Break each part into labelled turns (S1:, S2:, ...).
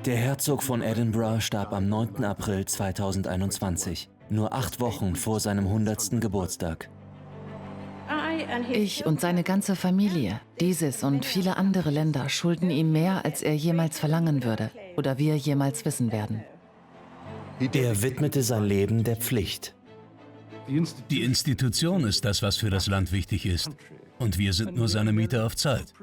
S1: Der Herzog von Edinburgh starb am 9. April 2021, nur 8 Wochen vor seinem 100. Geburtstag.
S2: Ich und seine ganze Familie, dieses und viele andere Länder schulden ihm mehr, als er jemals verlangen würde oder wir jemals wissen werden.
S1: Er widmete sein Leben der Pflicht.
S3: Die Institution ist das, was für das Land wichtig ist. Und wir sind nur seine Mieter auf Zeit.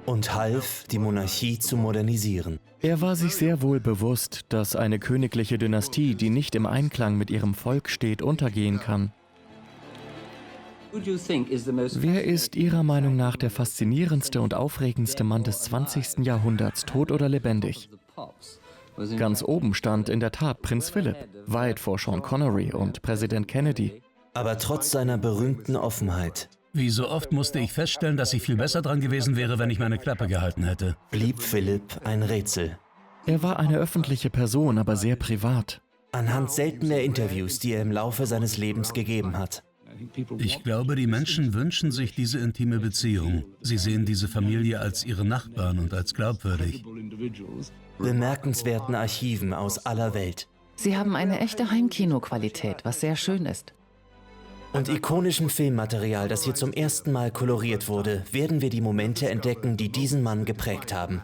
S1: Und half, die Monarchie zu modernisieren.
S4: Er war sich sehr wohl bewusst, dass eine königliche Dynastie, die nicht im Einklang mit ihrem Volk steht, untergehen kann. Wer ist Ihrer Meinung nach der faszinierendste und aufregendste Mann des 20. Jahrhunderts, tot oder lebendig? Ganz oben stand in der Tat Prinz Philipp, weit vor Sean Connery und Präsident Kennedy.
S1: Aber trotz seiner berühmten Offenheit
S3: Wie so oft musste ich feststellen, dass ich viel besser dran gewesen wäre, wenn ich meine Klappe gehalten hätte.
S1: blieb Philipp ein Rätsel.
S4: Er war eine öffentliche Person, aber sehr privat.
S1: Anhand seltener Interviews, die er im Laufe seines Lebens gegeben hat.
S3: Ich glaube, die Menschen wünschen sich diese intime Beziehung. Sie sehen diese Familie als ihre Nachbarn und als glaubwürdig.
S1: Bemerkenswerten Archiven aus aller Welt.
S2: Sie haben eine echte Heimkino-Qualität, was sehr schön ist.
S1: Und ikonischem Filmmaterial, das hier zum ersten Mal koloriert wurde, werden wir die Momente entdecken, die diesen Mann geprägt haben.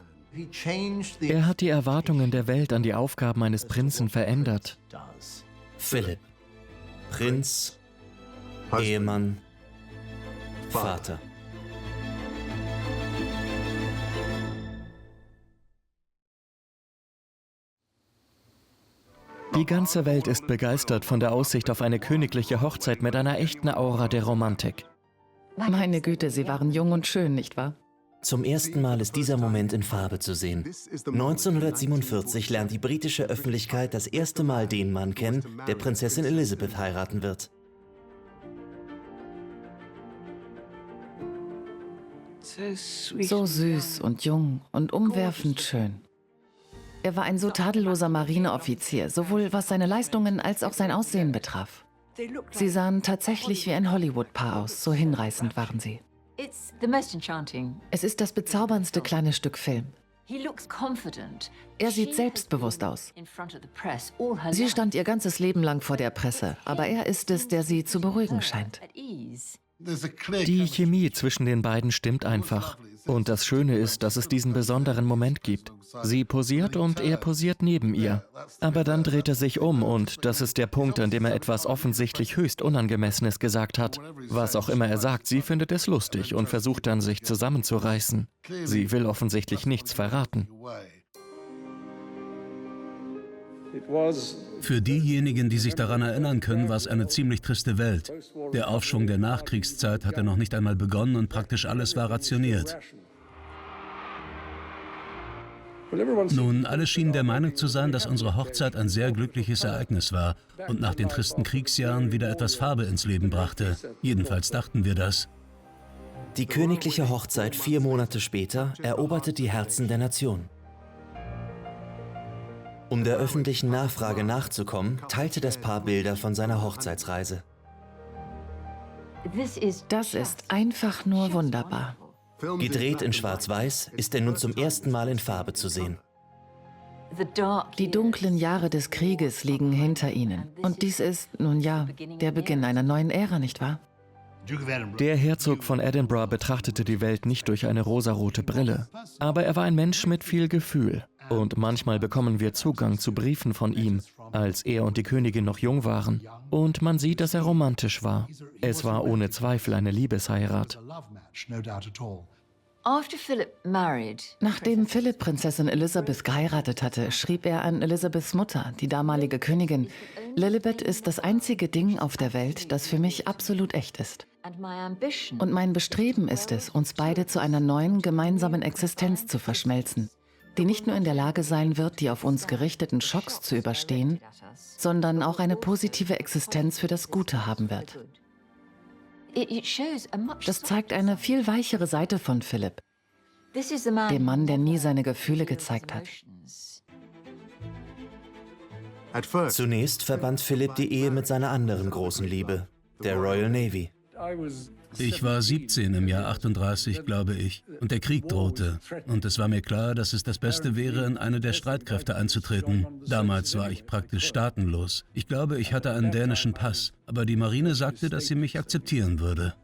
S4: Er hat die Erwartungen der Welt an die Aufgaben eines Prinzen verändert.
S1: Philipp. Prinz, Ehemann, Vater.
S4: Die ganze Welt ist begeistert von der Aussicht auf eine königliche Hochzeit mit einer echten Aura der Romantik.
S2: Meine Güte, sie waren jung und schön, nicht wahr?
S1: Zum ersten Mal ist dieser Moment in Farbe zu sehen. 1947 lernt die britische Öffentlichkeit das erste Mal den Mann kennen, der Prinzessin Elizabeth heiraten wird.
S2: So süß und jung und umwerfend schön. Er war ein so tadelloser Marineoffizier, sowohl was seine Leistungen als auch sein Aussehen betraf. Sie sahen tatsächlich wie ein Hollywood-Paar aus, so hinreißend waren sie. Es ist das bezauberndste kleine Stück Film. Er sieht selbstbewusst aus. Sie stand ihr ganzes Leben lang vor der Presse, aber er ist es, der sie zu beruhigen scheint.
S4: Die Chemie zwischen den beiden stimmt einfach. Und das Schöne ist, dass es diesen besonderen Moment gibt. Sie posiert und er posiert neben ihr. Aber dann dreht er sich um und das ist der Punkt, an dem er etwas offensichtlich höchst Unangemessenes gesagt hat. Was auch immer er sagt, sie findet es lustig und versucht dann, sich zusammenzureißen. Sie will offensichtlich nichts verraten.
S3: Für diejenigen, die sich daran erinnern können, war es eine ziemlich triste Welt. Der Aufschwung der Nachkriegszeit hatte noch nicht einmal begonnen und praktisch alles war rationiert. Nun, alle schienen der Meinung zu sein, dass unsere Hochzeit ein sehr glückliches Ereignis war und nach den tristen Kriegsjahren wieder etwas Farbe ins Leben brachte. Jedenfalls dachten wir das.
S1: Die königliche Hochzeit 4 Monate später eroberte die Herzen der Nation. Um der öffentlichen Nachfrage nachzukommen, teilte das Paar Bilder von seiner Hochzeitsreise.
S2: Das ist einfach nur wunderbar.
S1: Gedreht in Schwarz-Weiß, ist er nun zum ersten Mal in Farbe zu sehen.
S2: Die dunklen Jahre des Krieges liegen hinter ihnen. Und dies ist, nun ja, der Beginn einer neuen Ära, nicht wahr?
S4: Der Herzog von Edinburgh betrachtete die Welt nicht durch eine rosarote Brille. Aber er war ein Mensch mit viel Gefühl. Und manchmal bekommen wir Zugang zu Briefen von ihm, als er und die Königin noch jung waren. Und man sieht, dass er romantisch war. Es war ohne Zweifel eine Liebesheirat.
S2: Nachdem Philipp Prinzessin Elizabeth geheiratet hatte, schrieb er an Elizabeths Mutter, die damalige Königin: Lilibet ist das einzige Ding auf der Welt, das für mich absolut echt ist. Und mein Bestreben ist es, uns beide zu einer neuen gemeinsamen Existenz zu verschmelzen, die nicht nur in der Lage sein wird, die auf uns gerichteten Schocks zu überstehen, sondern auch eine positive Existenz für das Gute haben wird. Das zeigt eine viel weichere Seite von Philipp, dem Mann, der nie seine Gefühle gezeigt hat.
S1: Zunächst verband Philipp die Ehe mit seiner anderen großen Liebe, der Royal Navy.
S3: Ich war 17 im Jahr 38, glaube ich, und der Krieg drohte. Und es war mir klar, dass es das Beste wäre, in eine der Streitkräfte einzutreten. Damals war ich praktisch staatenlos. Ich glaube, ich hatte einen dänischen Pass, aber die Marine sagte, dass sie mich akzeptieren würde.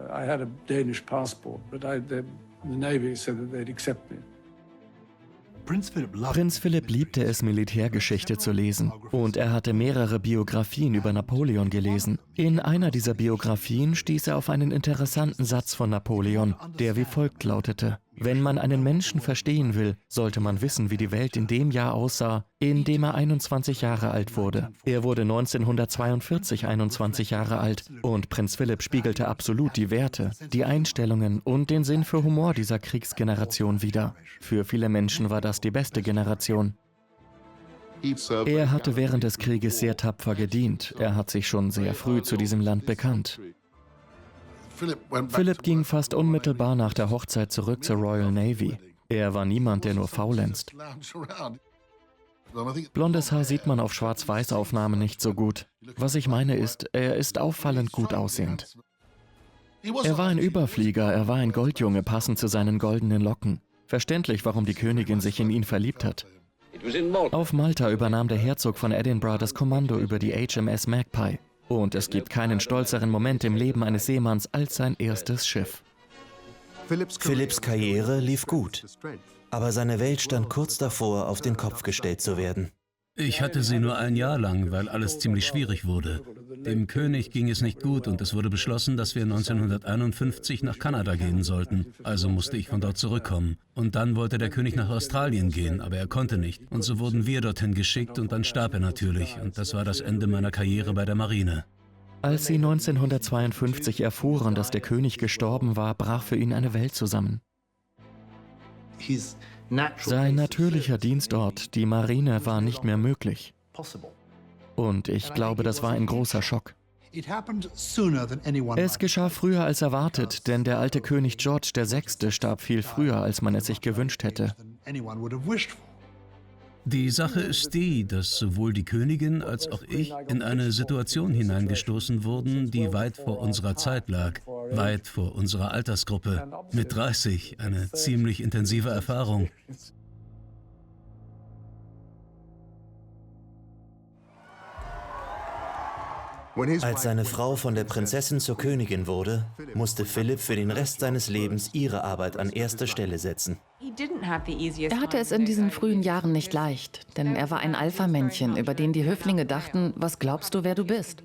S5: I had a Danish passport, but the Navy said that they'd accept me.
S4: Prinz Philipp liebte es, Militärgeschichte zu lesen. Und er hatte mehrere Biografien über Napoleon gelesen. In einer dieser Biografien stieß er auf einen interessanten Satz von Napoleon, der wie folgt lautete: Wenn man einen Menschen verstehen will, sollte man wissen, wie die Welt in dem Jahr aussah, in dem er 21 Jahre alt wurde. Er wurde 1942 21 Jahre alt und Prinz Philipp spiegelte absolut die Werte, die Einstellungen und den Sinn für Humor dieser Kriegsgeneration wider. Für viele Menschen war das die beste Generation. Er hatte während des Krieges sehr tapfer gedient. Er hat sich schon sehr früh zu diesem Land bekannt. Philipp ging fast unmittelbar nach der Hochzeit zurück zur Royal Navy. Er war niemand, der nur faulenzt. Blondes Haar sieht man auf Schwarz-Weiß-Aufnahmen nicht so gut. Was ich meine ist, er ist auffallend gut aussehend. Er war ein Überflieger, er war ein Goldjunge, passend zu seinen goldenen Locken. Verständlich, warum die Königin sich in ihn verliebt hat. Auf Malta übernahm der Herzog von Edinburgh das Kommando über die HMS Magpie. Und es gibt keinen stolzeren Moment im Leben eines Seemanns als sein erstes Schiff.
S1: Philipps Karriere lief gut, aber seine Welt stand kurz davor, auf den Kopf gestellt zu werden.
S3: Ich hatte sie nur ein Jahr lang, weil alles ziemlich schwierig wurde. Dem König ging es nicht gut und es wurde beschlossen, dass wir 1951 nach Kanada gehen sollten. Also musste ich von dort zurückkommen. Und dann wollte der König nach Australien gehen, aber er konnte nicht. Und so wurden wir dorthin geschickt und dann starb er natürlich. Und das war das Ende meiner Karriere bei der Marine.
S4: Als sie 1952 erfuhren, dass der König gestorben war, brach für ihn eine Welt zusammen. Sein natürlicher Dienstort, die Marine, war nicht mehr möglich. Und ich glaube, das war ein großer Schock. Es geschah früher als erwartet, denn der alte König George VI. Starb viel früher, als man es sich gewünscht hätte.
S3: Die Sache ist die, dass sowohl die Königin als auch ich in eine Situation hineingestoßen wurden, die weit vor unserer Zeit lag, weit vor unserer Altersgruppe. Mit 30, eine ziemlich intensive Erfahrung.
S1: Als seine Frau von der Prinzessin zur Königin wurde, musste Philipp für den Rest seines Lebens ihre Arbeit an erste Stelle setzen.
S2: Er hatte es in diesen frühen Jahren nicht leicht, denn er war ein Alpha-Männchen, über den die Höflinge dachten, was glaubst du, wer du bist?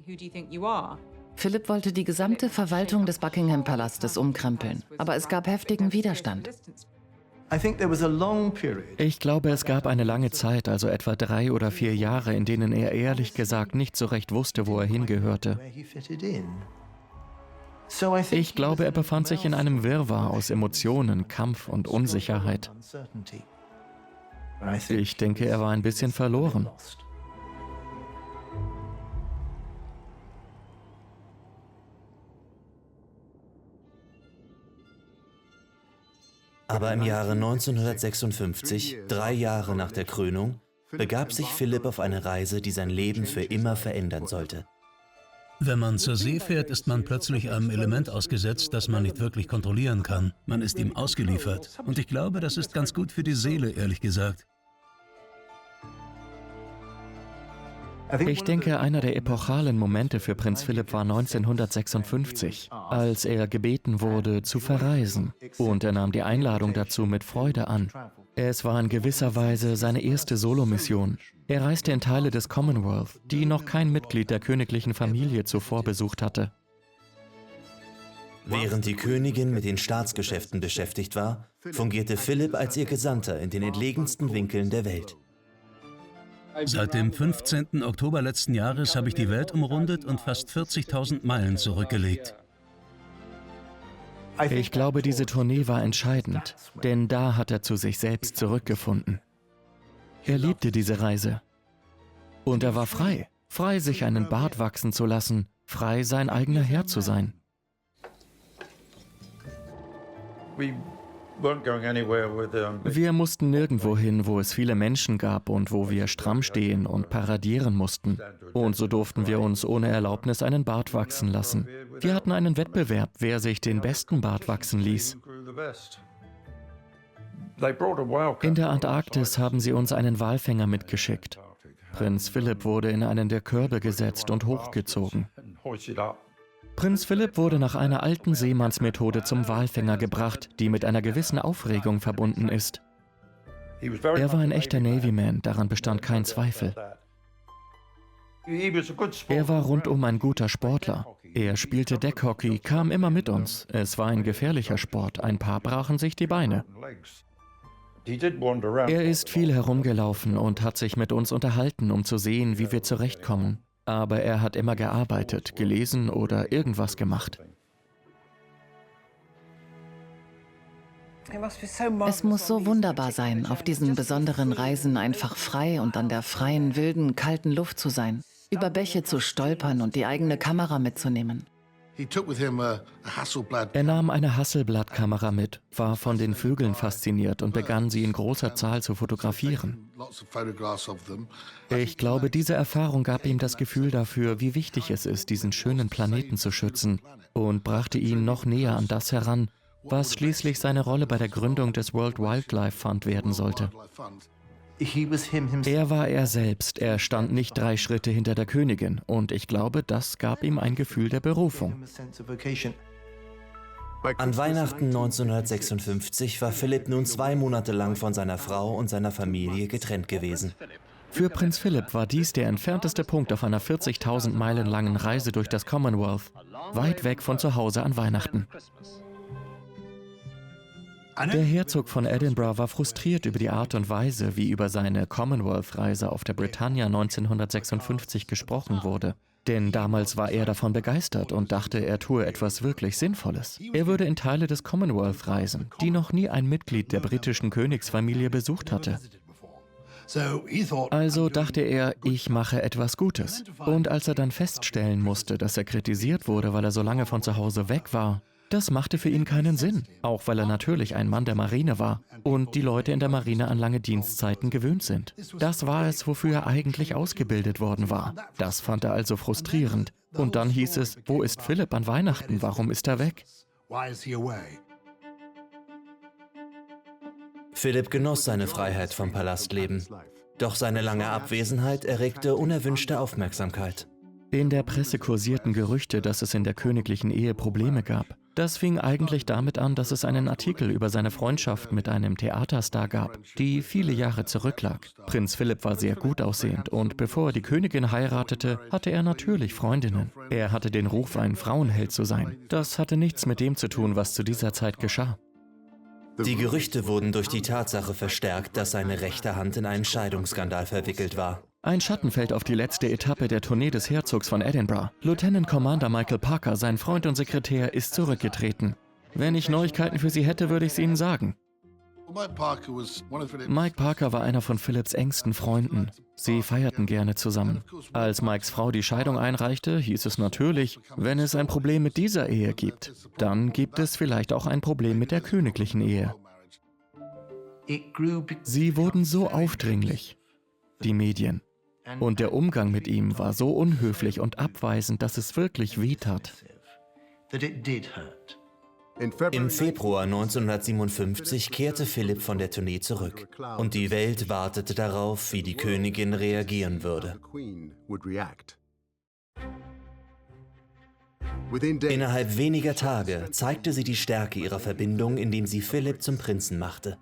S2: Philipp wollte die gesamte Verwaltung des Buckingham-Palastes umkrempeln, aber es gab heftigen Widerstand.
S4: Ich glaube, es gab eine lange Zeit, also etwa 3 oder 4 Jahre, in denen er ehrlich gesagt nicht so recht wusste, wo er hingehörte. Ich glaube, er befand sich in einem Wirrwarr aus Emotionen, Kampf und Unsicherheit. Ich denke, er war ein bisschen verloren.
S1: Aber im Jahre 1956, 3 Jahre nach der Krönung, begab sich Philipp auf eine Reise, die sein Leben für immer verändern sollte.
S3: Wenn man zur See fährt, ist man plötzlich einem Element ausgesetzt, das man nicht wirklich kontrollieren kann. Man ist ihm ausgeliefert. Und ich glaube, das ist ganz gut für die Seele, ehrlich gesagt.
S4: Ich denke, einer der epochalen Momente für Prinz Philipp war 1956, als er gebeten wurde, zu verreisen. Und er nahm die Einladung dazu mit Freude an. Es war in gewisser Weise seine erste Solomission. Er reiste in Teile des Commonwealth, die noch kein Mitglied der königlichen Familie zuvor besucht hatte.
S1: Während die Königin mit den Staatsgeschäften beschäftigt war, fungierte Philipp als ihr Gesandter in den entlegensten Winkeln der Welt.
S3: Seit dem 15. Oktober letzten Jahres habe ich die Welt umrundet und fast 40.000 Meilen zurückgelegt.
S4: Ich glaube, diese Tournee war entscheidend, denn da hat er zu sich selbst zurückgefunden. Er liebte diese Reise. Und er war frei, frei sich einen Bart wachsen zu lassen, frei sein eigener Herr zu sein. Wir mussten nirgendwo hin, wo es viele Menschen gab und wo wir stramm stehen und paradieren mussten. Und so durften wir uns ohne Erlaubnis einen Bart wachsen lassen. Wir hatten einen Wettbewerb, wer sich den besten Bart wachsen ließ. In der Antarktis haben sie uns einen Walfänger mitgeschickt. Prinz Philipp wurde in einen der Körbe gesetzt und hochgezogen. Prinz Philipp wurde nach einer alten Seemannsmethode zum Walfänger gebracht, die mit einer gewissen Aufregung verbunden ist. Er war ein echter Navy-Man, daran bestand kein Zweifel. Er war rundum ein guter Sportler. Er spielte Deckhockey, kam immer mit uns. Es war ein gefährlicher Sport, ein paar brachen sich die Beine. Er ist viel herumgelaufen und hat sich mit uns unterhalten, um zu sehen, wie wir zurechtkommen. Aber er hat immer gearbeitet, gelesen oder irgendwas gemacht.
S2: Es muss so wunderbar sein, auf diesen besonderen Reisen einfach frei und an der freien, wilden, kalten Luft zu sein, über Bäche zu stolpern und die eigene Kamera mitzunehmen.
S4: Er nahm eine Hasselblad-Kamera mit, war von den Vögeln fasziniert und begann, sie in großer Zahl zu fotografieren. Ich glaube, diese Erfahrung gab ihm das Gefühl dafür, wie wichtig es ist, diesen schönen Planeten zu schützen, und brachte ihn noch näher an das heran, was schließlich seine Rolle bei der Gründung des World Wildlife Fund werden sollte. Er war er selbst, er stand nicht 3 Schritte hinter der Königin, und ich glaube, das gab ihm ein Gefühl der Berufung.
S1: An Weihnachten 1956 war Philipp nun 2 Monate lang von seiner Frau und seiner Familie getrennt gewesen.
S4: Für Prinz Philipp war dies der entfernteste Punkt auf einer 40.000 Meilen langen Reise durch das Commonwealth, weit weg von zu Hause an Weihnachten. Der Herzog von Edinburgh war frustriert über die Art und Weise, wie über seine Commonwealth-Reise auf der Britannia 1956 gesprochen wurde. Denn damals war er davon begeistert und dachte, er tue etwas wirklich Sinnvolles. Er würde in Teile des Commonwealth reisen, die noch nie ein Mitglied der britischen Königsfamilie besucht hatte. Also dachte er, ich mache etwas Gutes. Und als er dann feststellen musste, dass er kritisiert wurde, weil er so lange von zu Hause weg war, das machte für ihn keinen Sinn, auch weil er natürlich ein Mann der Marine war und die Leute in der Marine an lange Dienstzeiten gewöhnt sind. Das war es, wofür er eigentlich ausgebildet worden war. Das fand er also frustrierend. Und dann hieß es, wo ist Philipp an Weihnachten, warum ist er weg?
S1: Philipp genoss seine Freiheit vom Palastleben. Doch seine lange Abwesenheit erregte unerwünschte Aufmerksamkeit.
S4: In der Presse kursierten Gerüchte, dass es in der königlichen Ehe Probleme gab. Das fing eigentlich damit an, dass es einen Artikel über seine Freundschaft mit einem Theaterstar gab, die viele Jahre zurücklag. Prinz Philipp war sehr gut aussehend und bevor er die Königin heiratete, hatte er natürlich Freundinnen. Er hatte den Ruf, ein Frauenheld zu sein. Das hatte nichts mit dem zu tun, was zu dieser Zeit geschah.
S1: Die Gerüchte wurden durch die Tatsache verstärkt, dass seine rechte Hand in einen Scheidungsskandal verwickelt war.
S4: Ein Schatten fällt auf die letzte Etappe der Tournee des Herzogs von Edinburgh. Lieutenant Commander Michael Parker, sein Freund und Sekretär, ist zurückgetreten. Wenn ich Neuigkeiten für Sie hätte, würde ich sie Ihnen sagen. Mike Parker war einer von Philipps engsten Freunden. Sie feierten gerne zusammen. Als Mikes Frau die Scheidung einreichte, hieß es natürlich, wenn es ein Problem mit dieser Ehe gibt, dann gibt es vielleicht auch ein Problem mit der königlichen Ehe. Sie wurden so aufdringlich, die Medien. Und der Umgang mit ihm war so unhöflich und abweisend, dass es wirklich wehtat.
S1: Im Februar 1957 kehrte Philipp von der Tournee zurück und die Welt wartete darauf, wie die Königin reagieren würde. Innerhalb weniger Tage zeigte sie die Stärke ihrer Verbindung, indem sie Philipp zum Prinzen machte.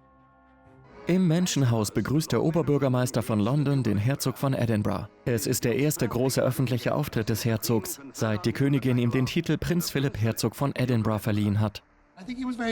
S4: Im Menschenhaus begrüßt der Oberbürgermeister von London den Herzog von Edinburgh. Es ist der erste große öffentliche Auftritt des Herzogs, seit die Königin ihm den Titel Prinz Philipp Herzog von Edinburgh verliehen hat.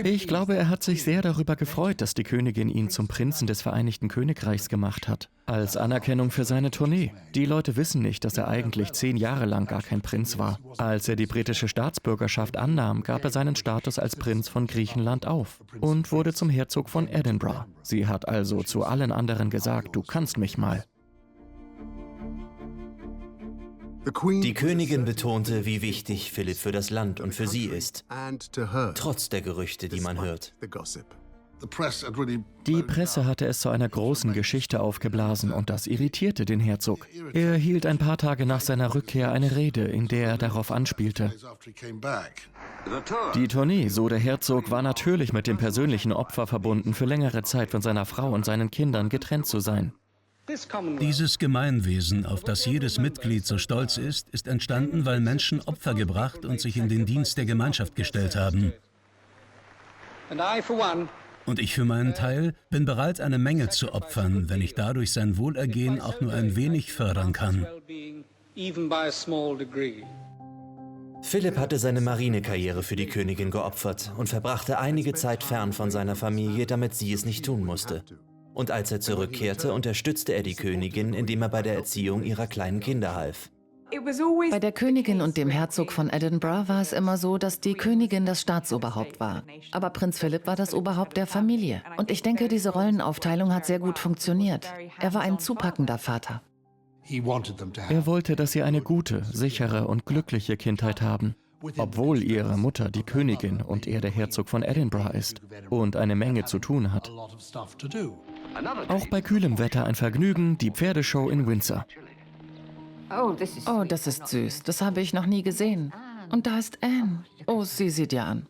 S4: Ich glaube, er hat sich sehr darüber gefreut, dass die Königin ihn zum Prinzen des Vereinigten Königreichs gemacht hat. Als Anerkennung für seine Tournee. Die Leute wissen nicht, dass er eigentlich 10 Jahre lang gar kein Prinz war. Als er die britische Staatsbürgerschaft annahm, gab er seinen Status als Prinz von Griechenland auf und wurde zum Herzog von Edinburgh. Sie hat also zu allen anderen gesagt, du kannst mich mal.
S1: Die Königin betonte, wie wichtig Philipp für das Land und für sie ist, trotz der Gerüchte, die man hört.
S4: Die Presse hatte es zu einer großen Geschichte aufgeblasen und das irritierte den Herzog. Er hielt ein paar Tage nach seiner Rückkehr eine Rede, in der er darauf anspielte. Die Tournee, so der Herzog, war natürlich mit dem persönlichen Opfer verbunden, für längere Zeit von seiner Frau und seinen Kindern getrennt zu sein.
S3: Dieses Gemeinwesen, auf das jedes Mitglied so stolz ist entstanden, weil Menschen Opfer gebracht und sich in den Dienst der Gemeinschaft gestellt haben. Und ich für meinen Teil bin bereit, eine Menge zu opfern, wenn ich dadurch sein Wohlergehen auch nur ein wenig fördern kann.
S1: Philipp hatte seine Marinekarriere für die Königin geopfert und verbrachte einige Zeit fern von seiner Familie, damit sie es nicht tun musste. Und als er zurückkehrte, unterstützte er die Königin, indem er bei der Erziehung ihrer kleinen Kinder half.
S2: Bei der Königin und dem Herzog von Edinburgh war es immer so, dass die Königin das Staatsoberhaupt war. Aber Prinz Philipp war das Oberhaupt der Familie. Und ich denke, diese Rollenaufteilung hat sehr gut funktioniert. Er war ein zupackender Vater.
S4: Er wollte, dass sie eine gute, sichere und glückliche Kindheit haben, obwohl ihre Mutter die Königin und er der Herzog von Edinburgh ist und eine Menge zu tun hat. Auch bei kühlem Wetter ein Vergnügen, die Pferdeshow in Windsor.
S2: Oh, das ist süß. Das habe ich noch nie gesehen. Und da ist Anne. Oh, sieh sie dir an.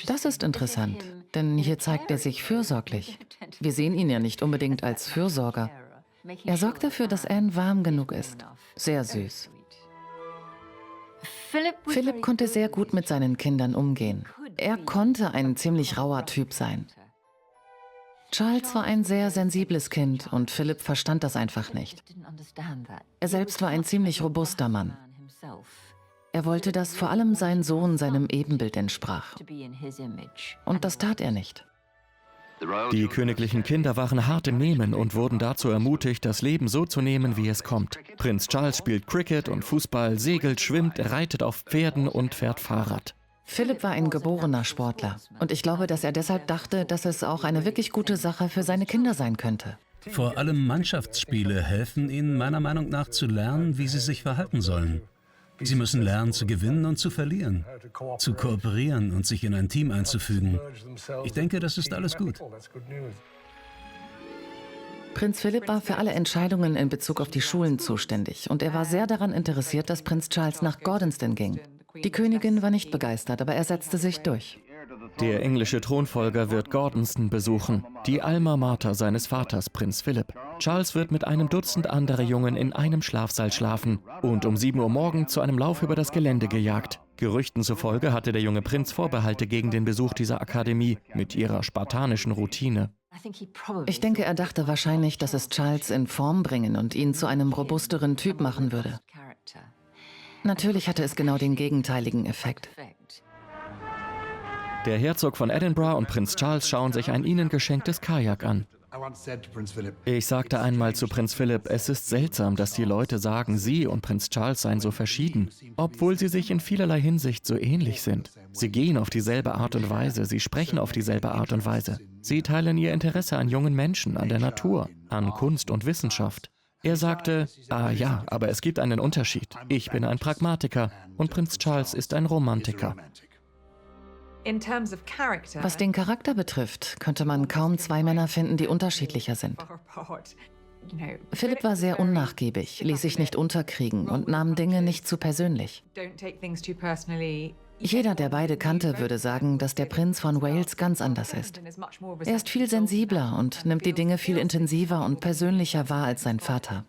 S2: Das ist interessant, denn hier zeigt er sich fürsorglich. Wir sehen ihn ja nicht unbedingt als Fürsorger. Er sorgt dafür, dass Anne warm genug ist. Sehr süß. Philipp konnte sehr gut mit seinen Kindern umgehen. Er konnte ein ziemlich rauer Typ sein. Charles war ein sehr sensibles Kind und Philipp verstand das einfach nicht. Er selbst war ein ziemlich robuster Mann. Er wollte, dass vor allem sein Sohn seinem Ebenbild entsprach. Und das tat er nicht.
S4: Die königlichen Kinder waren hart im Nehmen und wurden dazu ermutigt, das Leben so zu nehmen, wie es kommt. Prinz Charles spielt Cricket und Fußball, segelt, schwimmt, reitet auf Pferden und fährt Fahrrad.
S2: Philipp war ein geborener Sportler. Und ich glaube, dass er deshalb dachte, dass es auch eine wirklich gute Sache für seine Kinder sein könnte.
S3: Vor allem Mannschaftsspiele helfen ihnen meiner Meinung nach zu lernen, wie sie sich verhalten sollen. Sie müssen lernen zu gewinnen und zu verlieren, zu kooperieren und sich in ein Team einzufügen. Ich denke, das ist alles gut.
S2: Prinz Philipp war für alle Entscheidungen in Bezug auf die Schulen zuständig und er war sehr daran interessiert, dass Prinz Charles nach Gordonston ging. Die Königin war nicht begeistert, aber er setzte sich durch.
S4: Der englische Thronfolger wird Gordonston besuchen, die Alma Mater seines Vaters, Prinz Philipp. Charles wird mit einem Dutzend anderer Jungen in einem Schlafsaal schlafen und um 7 Uhr morgens zu einem Lauf über das Gelände gejagt. Gerüchten zufolge hatte der junge Prinz Vorbehalte gegen den Besuch dieser Akademie mit ihrer spartanischen Routine.
S2: Ich denke, er dachte wahrscheinlich, dass es Charles in Form bringen und ihn zu einem robusteren Typ machen würde. Natürlich hatte es genau den gegenteiligen Effekt.
S4: Der Herzog von Edinburgh und Prinz Charles schauen sich ein ihnen geschenktes Kajak an. Ich sagte einmal zu Prinz Philipp, es ist seltsam, dass die Leute sagen, Sie und Prinz Charles seien so verschieden, obwohl sie sich in vielerlei Hinsicht so ähnlich sind. Sie gehen auf dieselbe Art und Weise, sie sprechen auf dieselbe Art und Weise. Sie teilen ihr Interesse an jungen Menschen, an der Natur, an Kunst und Wissenschaft. Er sagte, ja, aber es gibt einen Unterschied. Ich bin ein Pragmatiker und Prinz Charles ist ein Romantiker.
S2: Was den Charakter betrifft, könnte man kaum zwei Männer finden, die unterschiedlicher sind. Philipp war sehr unnachgiebig, ließ sich nicht unterkriegen und nahm Dinge nicht zu persönlich. Jeder, der beide kannte, würde sagen, dass der Prinz von Wales ganz anders ist. Er ist viel sensibler und nimmt die Dinge viel intensiver und persönlicher wahr als sein Vater.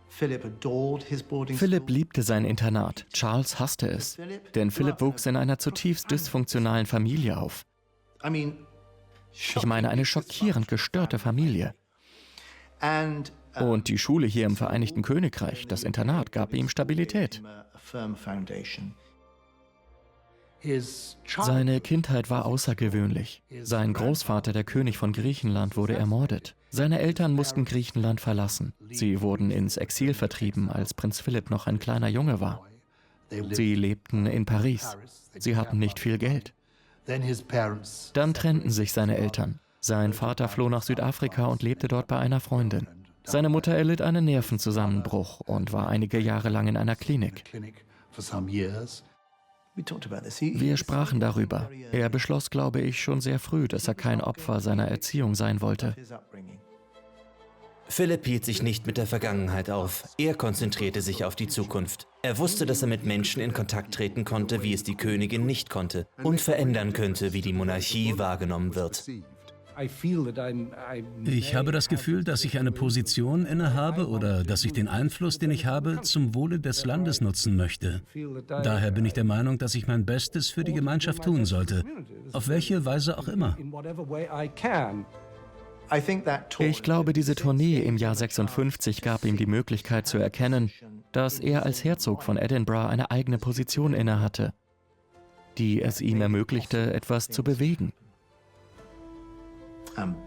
S4: Philipp liebte sein Internat, Charles hasste es, denn Philipp wuchs in einer zutiefst dysfunktionalen Familie auf. Ich meine, eine schockierend gestörte Familie. Und die Schule hier im Vereinigten Königreich, das Internat, gab ihm Stabilität. Seine Kindheit war außergewöhnlich. Sein Großvater, der König von Griechenland, wurde ermordet. Seine Eltern mussten Griechenland verlassen. Sie wurden ins Exil vertrieben, als Prinz Philipp noch ein kleiner Junge war. Sie lebten in Paris. Sie hatten nicht viel Geld. Dann trennten sich seine Eltern. Sein Vater floh nach Südafrika und lebte dort bei einer Freundin. Seine Mutter erlitt einen Nervenzusammenbruch und war einige Jahre lang in einer Klinik. Wir sprachen darüber. Er beschloss, glaube ich, schon sehr früh, dass er kein Opfer seiner Erziehung sein wollte.
S1: Philip hielt sich nicht mit der Vergangenheit auf. Er konzentrierte sich auf die Zukunft. Er wusste, dass er mit Menschen in Kontakt treten konnte, wie es die Königin nicht konnte, und verändern könnte, wie die Monarchie wahrgenommen wird.
S3: Ich habe das Gefühl, dass ich eine Position innehabe oder dass ich den Einfluss, den ich habe, zum Wohle des Landes nutzen möchte. Daher bin ich der Meinung, dass ich mein Bestes für die Gemeinschaft tun sollte, auf welche Weise auch immer.
S4: Ich glaube, diese Tournee im Jahr 56 gab ihm die Möglichkeit zu erkennen, dass er als Herzog von Edinburgh eine eigene Position innehatte, die es ihm ermöglichte, etwas zu bewegen.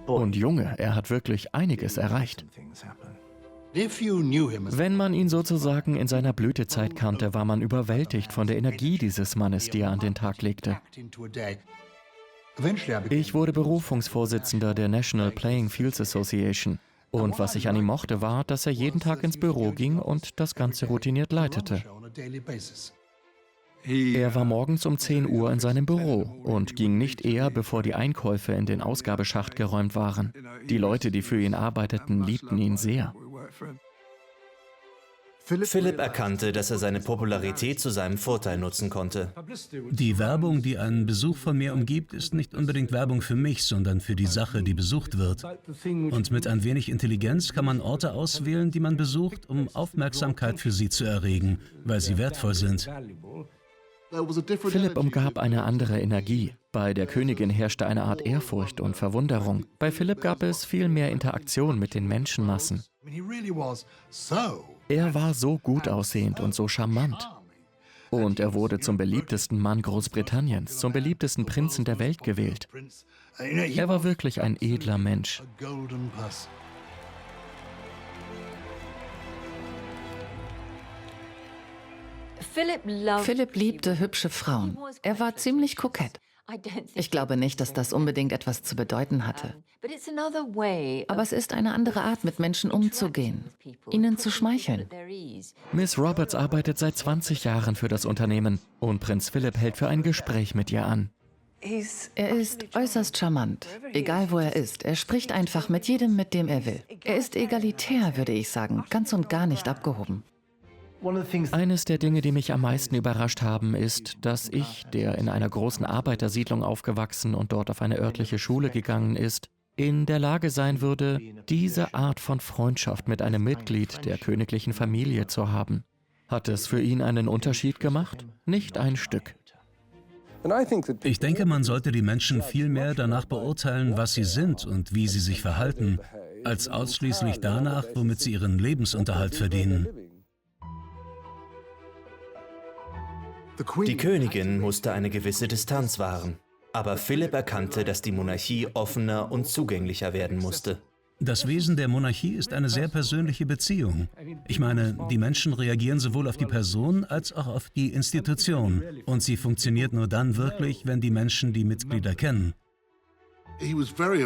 S4: Und Junge, er hat wirklich einiges erreicht. Wenn man ihn sozusagen in seiner Blütezeit kannte, war man überwältigt von der Energie dieses Mannes, die er an den Tag legte. Ich wurde Berufungsvorsitzender der National Playing Fields Association. Und was ich an ihm mochte, war, dass er jeden Tag ins Büro ging und das Ganze routiniert leitete. Er war morgens um 10 Uhr in seinem Büro und ging nicht eher, bevor die Einkäufe in den Ausgabeschacht geräumt waren. Die Leute, die für ihn arbeiteten, liebten ihn sehr.
S1: Philip erkannte, dass er seine Popularität zu seinem Vorteil nutzen konnte.
S3: Die Werbung, die einen Besuch von mir umgibt, ist nicht unbedingt Werbung für mich, sondern für die Sache, die besucht wird. Und mit ein wenig Intelligenz kann man Orte auswählen, die man besucht, um Aufmerksamkeit für sie zu erregen, weil sie wertvoll sind.
S4: Philipp umgab eine andere Energie. Bei der Königin herrschte eine Art Ehrfurcht und Verwunderung. Bei Philipp gab es viel mehr Interaktion mit den Menschenmassen. Er war so gut aussehend und so charmant. Und er wurde zum beliebtesten Mann Großbritanniens, zum beliebtesten Prinzen der Welt gewählt. Er war wirklich ein edler Mensch.
S2: Philipp liebte hübsche Frauen. Er war ziemlich kokett. Ich glaube nicht, dass das unbedingt etwas zu bedeuten hatte. Aber es ist eine andere Art, mit Menschen umzugehen, ihnen zu schmeicheln.
S4: Miss Roberts arbeitet seit 20 Jahren für das Unternehmen und Prinz Philipp hält für ein Gespräch mit ihr an.
S2: Er ist äußerst charmant, egal wo er ist. Er spricht einfach mit jedem, mit dem er will. Er ist egalitär, würde ich sagen, ganz und gar nicht abgehoben.
S4: Eines der Dinge, die mich am meisten überrascht haben, ist, dass ich, der in einer großen Arbeitersiedlung aufgewachsen und dort auf eine örtliche Schule gegangen ist, in der Lage sein würde, diese Art von Freundschaft mit einem Mitglied der königlichen Familie zu haben. Hat es für ihn einen Unterschied gemacht? Nicht ein Stück.
S3: Ich denke, man sollte die Menschen viel mehr danach beurteilen, was sie sind und wie sie sich verhalten, als ausschließlich danach, womit sie ihren Lebensunterhalt verdienen.
S1: Die Königin musste eine gewisse Distanz wahren. Aber Philipp erkannte, dass die Monarchie offener und zugänglicher werden musste.
S3: Das Wesen der Monarchie ist eine sehr persönliche Beziehung. Ich meine, die Menschen reagieren sowohl auf die Person als auch auf die Institution. Und sie funktioniert nur dann wirklich, wenn die Menschen die Mitglieder kennen.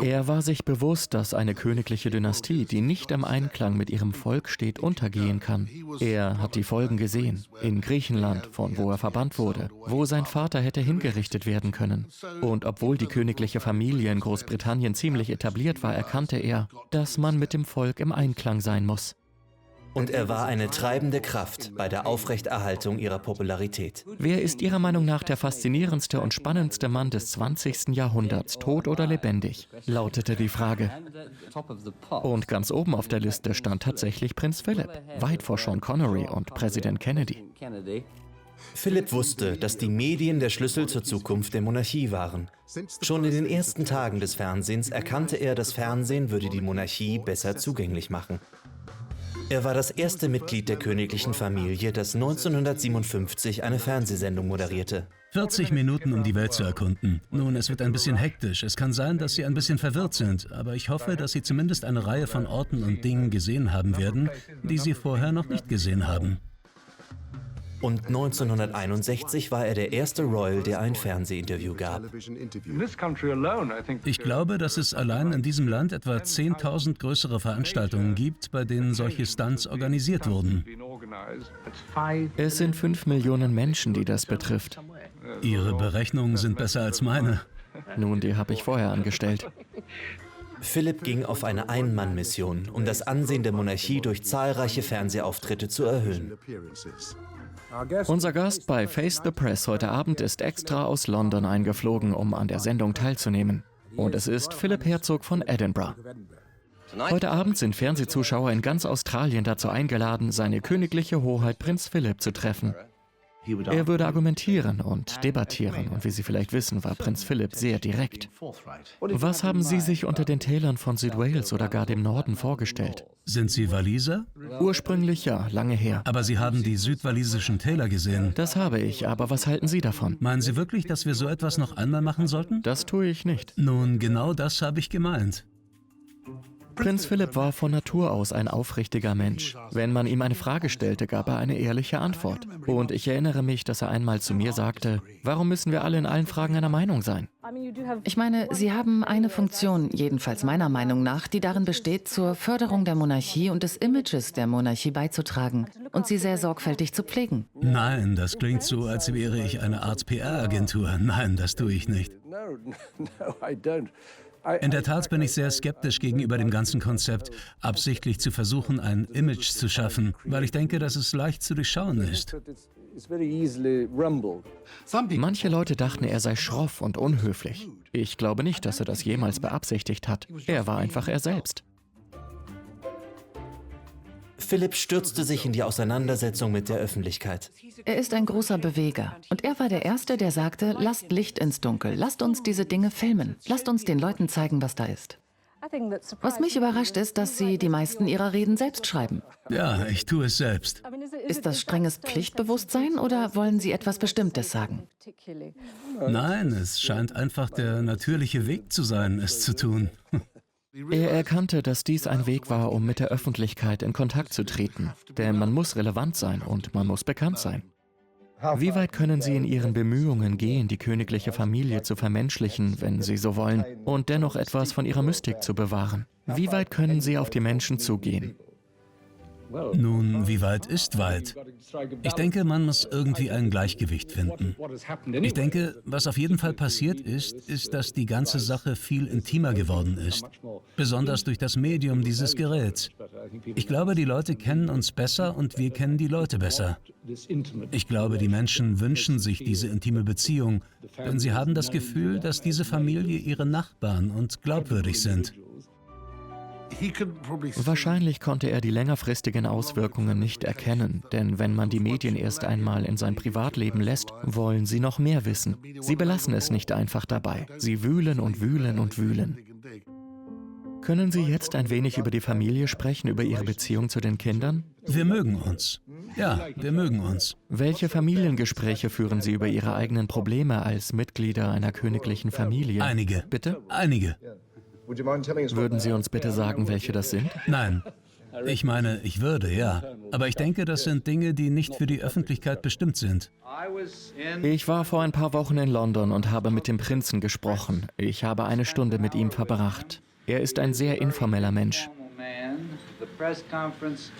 S4: Er war sich bewusst, dass eine königliche Dynastie, die nicht im Einklang mit ihrem Volk steht, untergehen kann. Er hat die Folgen gesehen. In Griechenland, von wo er verbannt wurde, wo sein Vater hätte hingerichtet werden können. Und obwohl die königliche Familie in Großbritannien ziemlich etabliert war, erkannte er, dass man mit dem Volk im Einklang sein muss.
S1: Und er war eine treibende Kraft bei der Aufrechterhaltung ihrer Popularität.
S4: Wer ist Ihrer Meinung nach der faszinierendste und spannendste Mann des 20. Jahrhunderts, tot oder lebendig? Lautete die Frage. Und ganz oben auf der Liste stand tatsächlich Prinz Philipp, weit vor Sean Connery und Präsident Kennedy.
S1: Philipp wusste, dass die Medien der Schlüssel zur Zukunft der Monarchie waren. Schon in den ersten Tagen des Fernsehens erkannte er, das Fernsehen würde die Monarchie besser zugänglich machen. Er war das erste Mitglied der königlichen Familie, das 1957 eine Fernsehsendung moderierte.
S3: 40 Minuten, um die Welt zu erkunden. Nun, es wird ein bisschen hektisch. Es kann sein, dass Sie ein bisschen verwirrt sind, aber ich hoffe, dass Sie zumindest eine Reihe von Orten und Dingen gesehen haben werden, die Sie vorher noch nicht gesehen haben.
S1: Und 1961 war er der erste Royal, der ein Fernsehinterview gab.
S3: Ich glaube, dass es allein in diesem Land etwa 10.000 größere Veranstaltungen gibt, bei denen solche Stunts organisiert wurden.
S4: Es sind 5 Millionen Menschen, die das betrifft.
S3: Ihre Berechnungen sind besser als meine.
S4: Nun, die habe ich vorher angestellt.
S1: Philipp ging auf eine Ein-Mann-Mission, um das Ansehen der Monarchie durch zahlreiche Fernsehauftritte zu erhöhen.
S4: Unser Gast bei Face the Press heute Abend ist extra aus London eingeflogen, um an der Sendung teilzunehmen. Und es ist Philipp Herzog von Edinburgh. Heute Abend sind Fernsehzuschauer in ganz Australien dazu eingeladen, seine königliche Hoheit Prinz Philipp zu treffen. Er würde argumentieren und debattieren und wie Sie vielleicht wissen, war Prinz Philipp sehr direkt. Was haben Sie sich unter den Tälern von Südwales oder gar dem Norden vorgestellt?
S3: Sind Sie Waliser?
S4: Ursprünglich ja, lange her.
S3: Aber Sie haben die südwalisischen Täler gesehen.
S4: Das habe ich, aber was halten Sie davon?
S3: Meinen Sie wirklich, dass wir so etwas noch einmal machen sollten?
S4: Das tue ich nicht.
S3: Nun, genau das habe ich gemeint.
S4: Prinz Philipp war von Natur aus ein aufrichtiger Mensch. Wenn man ihm eine Frage stellte, gab er eine ehrliche Antwort. Und ich erinnere mich, dass er einmal zu mir sagte, warum müssen wir alle in allen Fragen einer Meinung sein?
S2: Ich meine, Sie haben eine Funktion, jedenfalls meiner Meinung nach, die darin besteht, zur Förderung der Monarchie und des Images der Monarchie beizutragen und sie sehr sorgfältig zu pflegen.
S3: Nein, das klingt so, als wäre ich eine Art PR-Agentur. Nein, das tue ich nicht. In der Tat bin ich sehr skeptisch gegenüber dem ganzen Konzept, absichtlich zu versuchen, ein Image zu schaffen, weil ich denke, dass es leicht zu durchschauen ist.
S4: Manche Leute dachten, er sei schroff und unhöflich. Ich glaube nicht, dass er das jemals beabsichtigt hat. Er war einfach er selbst.
S1: Philipp stürzte sich in die Auseinandersetzung mit der Öffentlichkeit.
S2: Er ist ein großer Beweger. Und er war der Erste, der sagte, lasst Licht ins Dunkel, lasst uns diese Dinge filmen, lasst uns den Leuten zeigen, was da ist. Was mich überrascht ist, dass Sie die meisten Ihrer Reden selbst schreiben.
S3: Ja, ich tue es selbst.
S2: Ist das strenges Pflichtbewusstsein oder wollen Sie etwas Bestimmtes sagen?
S3: Nein, es scheint einfach der natürliche Weg zu sein, es zu tun.
S4: Er erkannte, dass dies ein Weg war, um mit der Öffentlichkeit in Kontakt zu treten. Denn man muss relevant sein und man muss bekannt sein. Wie weit können Sie in Ihren Bemühungen gehen, die königliche Familie zu vermenschlichen, wenn Sie so wollen, und dennoch etwas von ihrer Mystik zu bewahren? Wie weit können Sie auf die Menschen zugehen?
S3: Nun, wie weit ist weit? Ich denke, man muss irgendwie ein Gleichgewicht finden. Ich denke, was auf jeden Fall passiert ist, dass die ganze Sache viel intimer geworden ist. Besonders durch das Medium dieses Geräts. Ich glaube, die Leute kennen uns besser und wir kennen die Leute besser. Ich glaube, die Menschen wünschen sich diese intime Beziehung, denn sie haben das Gefühl, dass diese Familie ihre Nachbarn und glaubwürdig sind.
S4: Wahrscheinlich konnte er die längerfristigen Auswirkungen nicht erkennen, denn wenn man die Medien erst einmal in sein Privatleben lässt, wollen sie noch mehr wissen. Sie belassen es nicht einfach dabei. Sie wühlen und wühlen und wühlen. Können Sie jetzt ein wenig über die Familie sprechen, über Ihre Beziehung zu den Kindern?
S3: Wir mögen uns. Ja, wir mögen uns.
S4: Welche Familiengespräche führen Sie über Ihre eigenen Probleme als Mitglieder einer königlichen Familie?
S3: Einige.
S4: Bitte?
S3: Einige.
S4: Würden Sie uns bitte sagen, welche das sind?
S3: Nein. Ich meine, ich würde, ja. Aber ich denke, das sind Dinge, die nicht für die Öffentlichkeit bestimmt sind.
S4: Ich war vor ein paar Wochen in London und habe mit dem Prinzen gesprochen. Ich habe eine Stunde mit ihm verbracht. Er ist ein sehr informeller Mensch.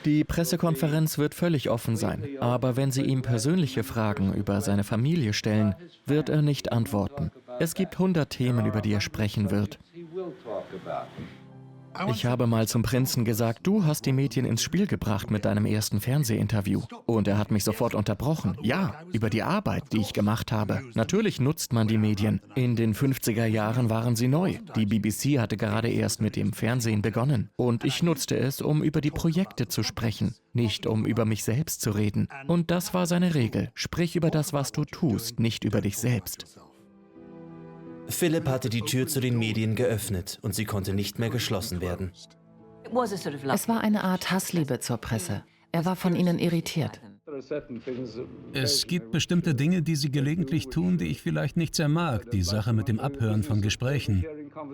S4: Die Pressekonferenz wird völlig offen sein, aber wenn Sie ihm persönliche Fragen über seine Familie stellen, wird er nicht antworten. Es gibt 100 Themen, über die er sprechen wird. Ich habe mal zum Prinzen gesagt, du hast die Medien ins Spiel gebracht mit deinem ersten Fernsehinterview. Und er hat mich sofort unterbrochen. Ja, über die Arbeit, die ich gemacht habe. Natürlich nutzt man die Medien. In den 50er Jahren waren sie neu. Die BBC hatte gerade erst mit dem Fernsehen begonnen. Und ich nutzte es, um über die Projekte zu sprechen, nicht um über mich selbst zu reden. Und das war seine Regel. Sprich über das, was du tust, nicht über dich selbst.
S1: Philipp hatte die Tür zu den Medien geöffnet und sie konnte nicht mehr geschlossen werden.
S2: Es war eine Art Hassliebe zur Presse. Er war von ihnen irritiert.
S3: Es gibt bestimmte Dinge, die sie gelegentlich tun, die ich vielleicht nicht sehr mag. Die Sache mit dem Abhören von Gesprächen.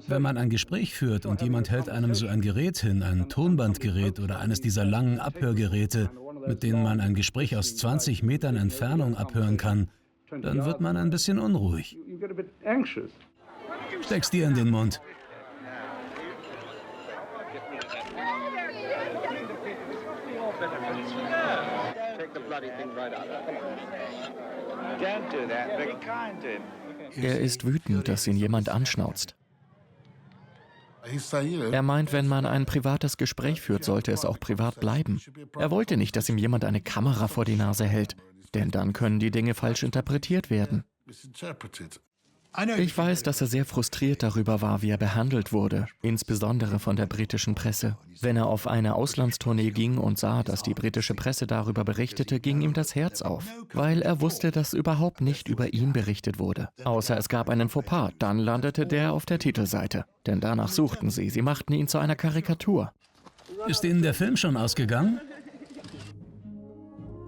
S3: Wenn man ein Gespräch führt und jemand hält einem so ein Gerät hin, ein Tonbandgerät oder eines dieser langen Abhörgeräte, mit denen man ein Gespräch aus 20 Metern Entfernung abhören kann, dann wird man ein bisschen unruhig. Steck's dir in den Mund.
S4: Er ist wütend, dass ihn jemand anschnauzt. Er meint, wenn man ein privates Gespräch führt, sollte es auch privat bleiben. Er wollte nicht, dass ihm jemand eine Kamera vor die Nase hält, denn dann können die Dinge falsch interpretiert werden. Ich weiß, dass er sehr frustriert darüber war, wie er behandelt wurde, insbesondere von der britischen Presse. Wenn er auf eine Auslandstournee ging und sah, dass die britische Presse darüber berichtete, ging ihm das Herz auf, weil er wusste, dass überhaupt nicht über ihn berichtet wurde. Außer es gab einen Fauxpas, dann landete der auf der Titelseite. Denn danach suchten sie machten ihn zu einer Karikatur.
S3: Ist Ihnen der Film schon ausgegangen?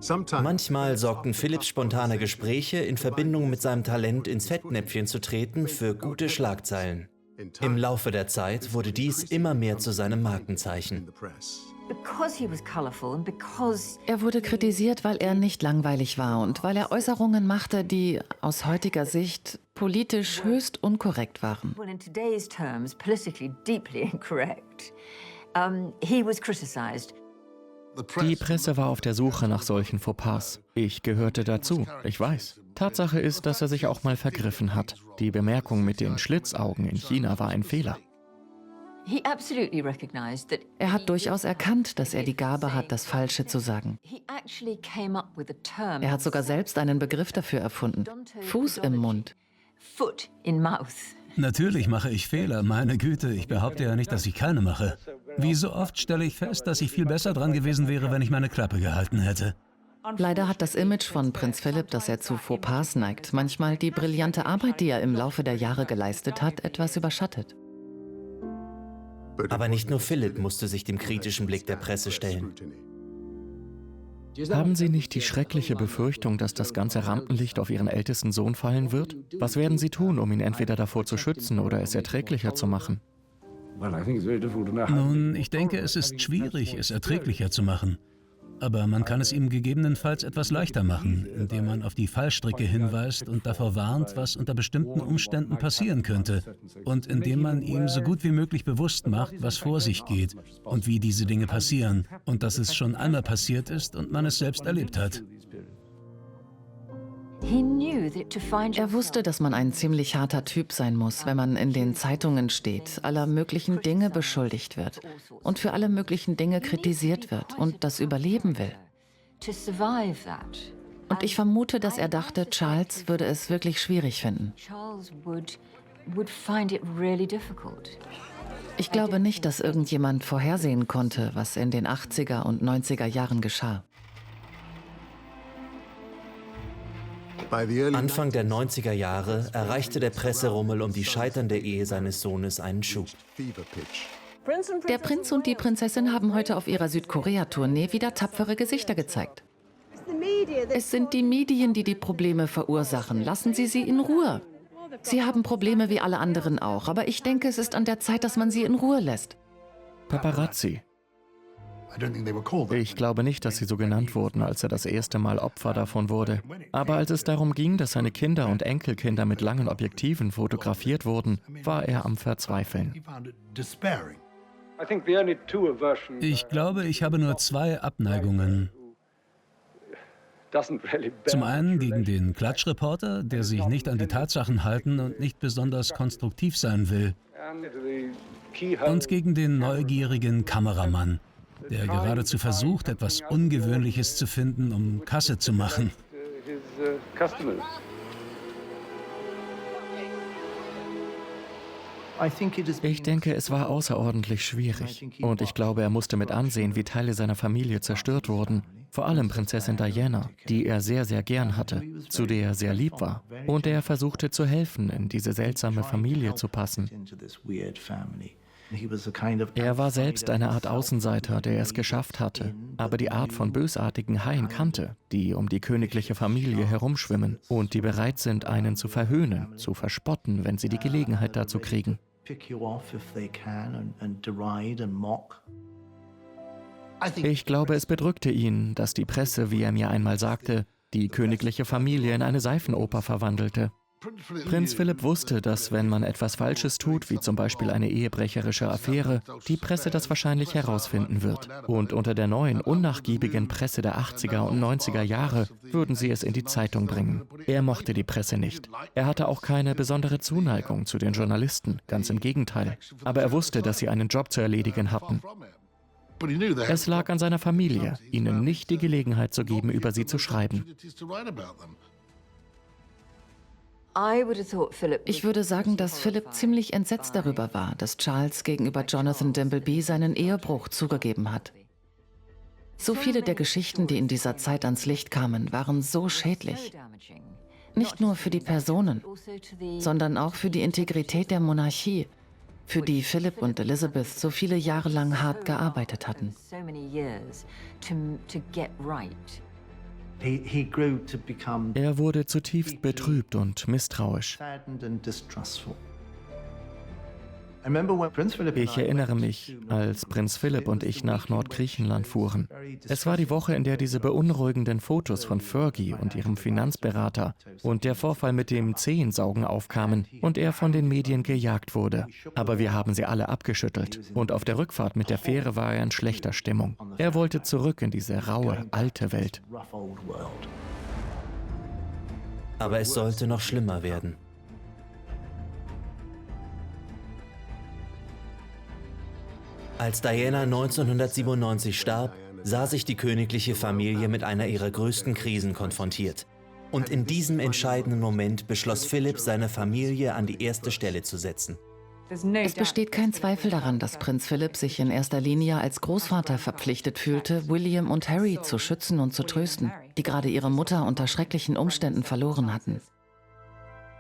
S1: Manchmal sorgten Philips spontane Gespräche in Verbindung mit seinem Talent, ins Fettnäpfchen zu treten, für gute Schlagzeilen. Im Laufe der Zeit wurde dies immer mehr zu seinem Markenzeichen.
S2: Er wurde kritisiert, weil er nicht langweilig war und weil er Äußerungen machte, die aus heutiger Sicht politisch höchst unkorrekt waren.
S4: Die Presse war auf der Suche nach solchen Fauxpas. Ich gehörte dazu, ich weiß. Tatsache ist, dass er sich auch mal vergriffen hat. Die Bemerkung mit den Schlitzaugen in China war ein Fehler.
S2: Er hat durchaus erkannt, dass er die Gabe hat, das Falsche zu sagen. Er hat sogar selbst einen Begriff dafür erfunden. Fuß im Mund.
S3: Natürlich mache ich Fehler, meine Güte, ich behaupte ja nicht, dass ich keine mache. Wie so oft stelle ich fest, dass ich viel besser dran gewesen wäre, wenn ich meine Klappe gehalten hätte.
S2: Leider hat das Image von Prinz Philipp, dass er zu Fauxpas neigt, manchmal die brillante Arbeit, die er im Laufe der Jahre geleistet hat, etwas überschattet.
S1: Aber nicht nur Philipp musste sich dem kritischen Blick der Presse stellen.
S4: Haben Sie nicht die schreckliche Befürchtung, dass das ganze Rampenlicht auf Ihren ältesten Sohn fallen wird? Was werden Sie tun, um ihn entweder davor zu schützen oder es erträglicher zu machen?
S3: Nun, ich denke, es ist schwierig, es erträglicher zu machen. Aber man kann es ihm gegebenenfalls etwas leichter machen, indem man auf die Fallstricke hinweist und davor warnt, was unter bestimmten Umständen passieren könnte. Und indem man ihm so gut wie möglich bewusst macht, was vor sich geht und wie diese Dinge passieren. Und dass es schon einmal passiert ist und man es selbst erlebt hat.
S2: Er wusste, dass man ein ziemlich harter Typ sein muss, wenn man in den Zeitungen steht, aller möglichen Dinge beschuldigt wird und für alle möglichen Dinge kritisiert wird und das überleben will. Und ich vermute, dass er dachte, Charles würde es wirklich schwierig finden. Ich glaube nicht, dass irgendjemand vorhersehen konnte, was in den 80er und 90er Jahren geschah.
S1: Anfang der 90er Jahre erreichte der Presserummel um die scheiternde Ehe seines Sohnes einen Schub.
S2: Der Prinz und die Prinzessin haben heute auf ihrer Südkorea-Tournee wieder tapfere Gesichter gezeigt. Es sind die Medien, die die Probleme verursachen. Lassen Sie sie in Ruhe. Sie haben Probleme wie alle anderen auch, aber ich denke, es ist an der Zeit, dass man sie in Ruhe lässt.
S4: Paparazzi. Ich glaube nicht, dass sie so genannt wurden, als er das erste Mal Opfer davon wurde. Aber als es darum ging, dass seine Kinder und Enkelkinder mit langen Objektiven fotografiert wurden, war er am Verzweifeln.
S3: Ich glaube, ich habe nur zwei Abneigungen. Zum einen gegen den Klatschreporter, der sich nicht an die Tatsachen halten und nicht besonders konstruktiv sein will. Und gegen den neugierigen Kameramann, der geradezu versucht, etwas Ungewöhnliches zu finden, um Kasse zu machen.
S4: Ich denke, es war außerordentlich schwierig. Und ich glaube, er musste mit ansehen, wie Teile seiner Familie zerstört wurden. Vor allem Prinzessin Diana, die er sehr, sehr gern hatte, zu der er sehr lieb war. Und er versuchte zu helfen, in diese seltsame Familie zu passen. Er war selbst eine Art Außenseiter, der es geschafft hatte, aber die Art von bösartigen Haien kannte, die um die königliche Familie herumschwimmen und die bereit sind, einen zu verhöhnen, zu verspotten, wenn sie die Gelegenheit dazu kriegen. Ich glaube, es bedrückte ihn, dass die Presse, wie er mir einmal sagte, die königliche Familie in eine Seifenoper verwandelte. Prinz Philipp wusste, dass wenn man etwas Falsches tut, wie zum Beispiel eine ehebrecherische Affäre, die Presse das wahrscheinlich herausfinden wird. Und unter der neuen, unnachgiebigen Presse der 80er und 90er Jahre würden sie es in die Zeitung bringen. Er mochte die Presse nicht. Er hatte auch keine besondere Zuneigung zu den Journalisten, ganz im Gegenteil. Aber er wusste, dass sie einen Job zu erledigen hatten. Es lag an seiner Familie, ihnen nicht die Gelegenheit zu geben, über sie zu schreiben.
S2: Ich würde sagen, dass Philipp ziemlich entsetzt darüber war, dass Charles gegenüber Jonathan Dimbleby seinen Ehebruch zugegeben hat. So viele der Geschichten, die in dieser Zeit ans Licht kamen, waren so schädlich. Nicht nur für die Personen, sondern auch für die Integrität der Monarchie, für die Philipp und Elizabeth so viele Jahre lang hart gearbeitet hatten.
S4: Er wurde zutiefst betrübt und misstrauisch. Ich erinnere mich, als Prinz Philipp und ich nach Nordgriechenland fuhren. Es war die Woche, in der diese beunruhigenden Fotos von Fergie und ihrem Finanzberater und der Vorfall mit dem Zehensaugen aufkamen und er von den Medien gejagt wurde. Aber wir haben sie alle abgeschüttelt. Und auf der Rückfahrt mit der Fähre war er in schlechter Stimmung. Er wollte zurück in diese raue, alte Welt.
S1: Aber es sollte noch schlimmer werden. Als Diana 1997 starb, sah sich die königliche Familie mit einer ihrer größten Krisen konfrontiert. Und in diesem entscheidenden Moment beschloss Philipp, seine Familie an die erste Stelle zu setzen.
S2: Es besteht kein Zweifel daran, dass Prinz Philipp sich in erster Linie als Großvater verpflichtet fühlte, William und Harry zu schützen und zu trösten, die gerade ihre Mutter unter schrecklichen Umständen verloren hatten.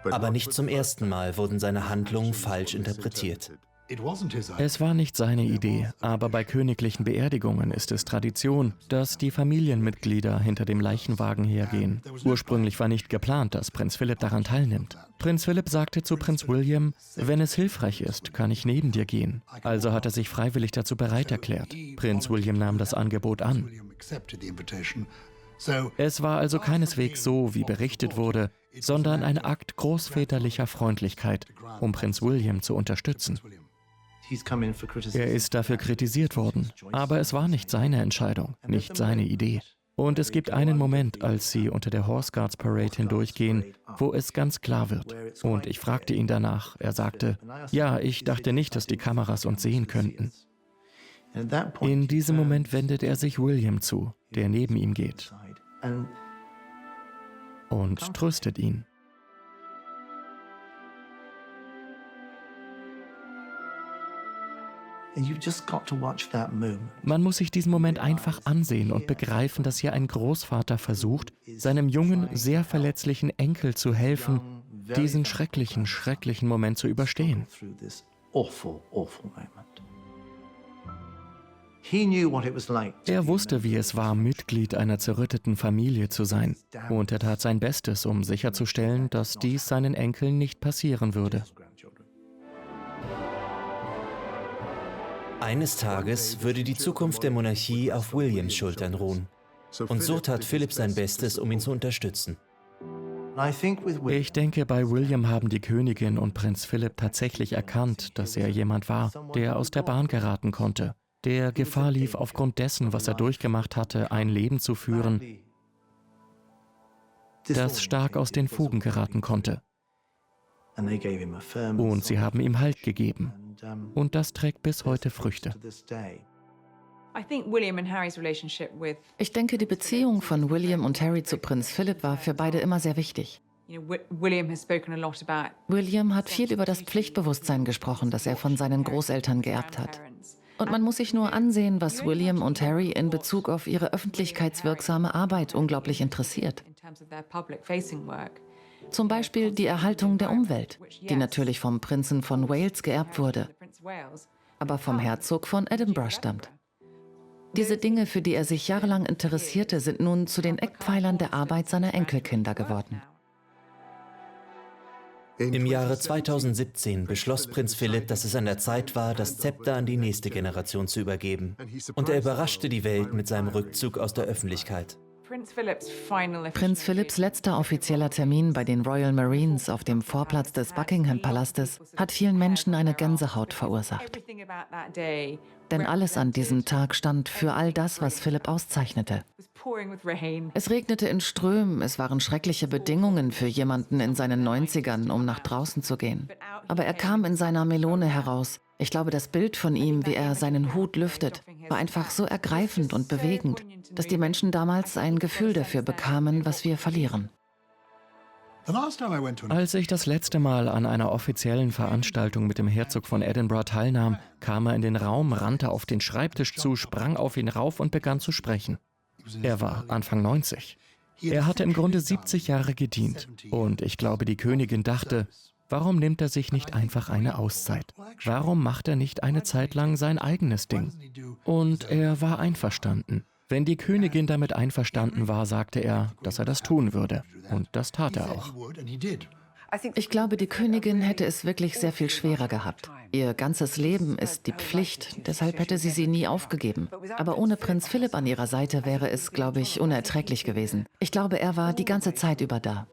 S1: Aber nicht zum ersten Mal wurden seine Handlungen falsch interpretiert.
S4: Es war nicht seine Idee, aber bei königlichen Beerdigungen ist es Tradition, dass die Familienmitglieder hinter dem Leichenwagen hergehen. Ursprünglich war nicht geplant, dass Prinz Philipp daran teilnimmt. Prinz Philipp sagte zu Prinz William, wenn es hilfreich ist, kann ich neben dir gehen. Also hat er sich freiwillig dazu bereit erklärt. Prinz William nahm das Angebot an. Es war also keineswegs so, wie berichtet wurde, sondern ein Akt großväterlicher Freundlichkeit, um Prinz William zu unterstützen. Er ist dafür kritisiert worden, aber es war nicht seine Entscheidung, nicht seine Idee. Und es gibt einen Moment, als sie unter der Horse Guards Parade hindurchgehen, wo es ganz klar wird. Und ich fragte ihn danach. Er sagte, ja, ich dachte nicht, dass die Kameras uns sehen könnten. In diesem Moment wendet er sich William zu, der neben ihm geht, und tröstet ihn. Man muss sich diesen Moment einfach ansehen und begreifen, dass hier ein Großvater versucht, seinem jungen, sehr verletzlichen Enkel zu helfen, diesen schrecklichen, schrecklichen Moment zu überstehen. Er wusste, wie es war, Mitglied einer zerrütteten Familie zu sein. Und er tat sein Bestes, um sicherzustellen, dass dies seinen Enkeln nicht passieren würde.
S1: Eines Tages würde die Zukunft der Monarchie auf Williams Schultern ruhen. Und so tat Philipp sein Bestes, um ihn zu unterstützen.
S4: Ich denke, bei William haben die Königin und Prinz Philipp tatsächlich erkannt, dass er jemand war, der aus der Bahn geraten konnte, der Gefahr lief, aufgrund dessen, was er durchgemacht hatte, ein Leben zu führen, das stark aus den Fugen geraten konnte. Und sie haben ihm Halt gegeben. Und das trägt bis heute Früchte.
S2: Ich denke, die Beziehung von William und Harry zu Prinz Philipp war für beide immer sehr wichtig. William hat viel über das Pflichtbewusstsein gesprochen, das er von seinen Großeltern geerbt hat. Und man muss sich nur ansehen, was William und Harry in Bezug auf ihre öffentlichkeitswirksame Arbeit unglaublich interessiert. Zum Beispiel die Erhaltung der Umwelt, die natürlich vom Prinzen von Wales geerbt wurde, aber vom Herzog von Edinburgh stammt. Diese Dinge, für die er sich jahrelang interessierte, sind nun zu den Eckpfeilern der Arbeit seiner Enkelkinder geworden.
S1: Im Jahre 2017 beschloss Prinz Philipp, dass es an der Zeit war, das Zepter an die nächste Generation zu übergeben. Und er überraschte die Welt mit seinem Rückzug aus der Öffentlichkeit.
S2: Prinz Philipps letzter offizieller Termin bei den Royal Marines auf dem Vorplatz des Buckingham-Palastes hat vielen Menschen eine Gänsehaut verursacht. Denn alles an diesem Tag stand für all das, was Philipp auszeichnete. Es regnete in Strömen, es waren schreckliche Bedingungen für jemanden in seinen 90ern, um nach draußen zu gehen. Aber er kam in seiner Melone heraus. Ich glaube, das Bild von ihm, wie er seinen Hut lüftet, war einfach so ergreifend und bewegend, dass die Menschen damals ein Gefühl dafür bekamen, was wir verlieren.
S4: Als ich das letzte Mal an einer offiziellen Veranstaltung mit dem Herzog von Edinburgh teilnahm, kam er in den Raum, rannte auf den Schreibtisch zu, sprang auf ihn rauf und begann zu sprechen. Er war Anfang 90. Er hatte im Grunde 70 Jahre gedient. Und ich glaube, die Königin dachte, warum nimmt er sich nicht einfach eine Auszeit? Warum macht er nicht eine Zeit lang sein eigenes Ding? Und er war einverstanden. Wenn die Königin damit einverstanden war, sagte er, dass er das tun würde. Und das tat er auch.
S2: Ich glaube, die Königin hätte es wirklich sehr viel schwerer gehabt. Ihr ganzes Leben ist die Pflicht, deshalb hätte sie nie aufgegeben. Aber ohne Prinz Philipp an ihrer Seite wäre es, glaube ich, unerträglich gewesen. Ich glaube, er war die ganze Zeit über da.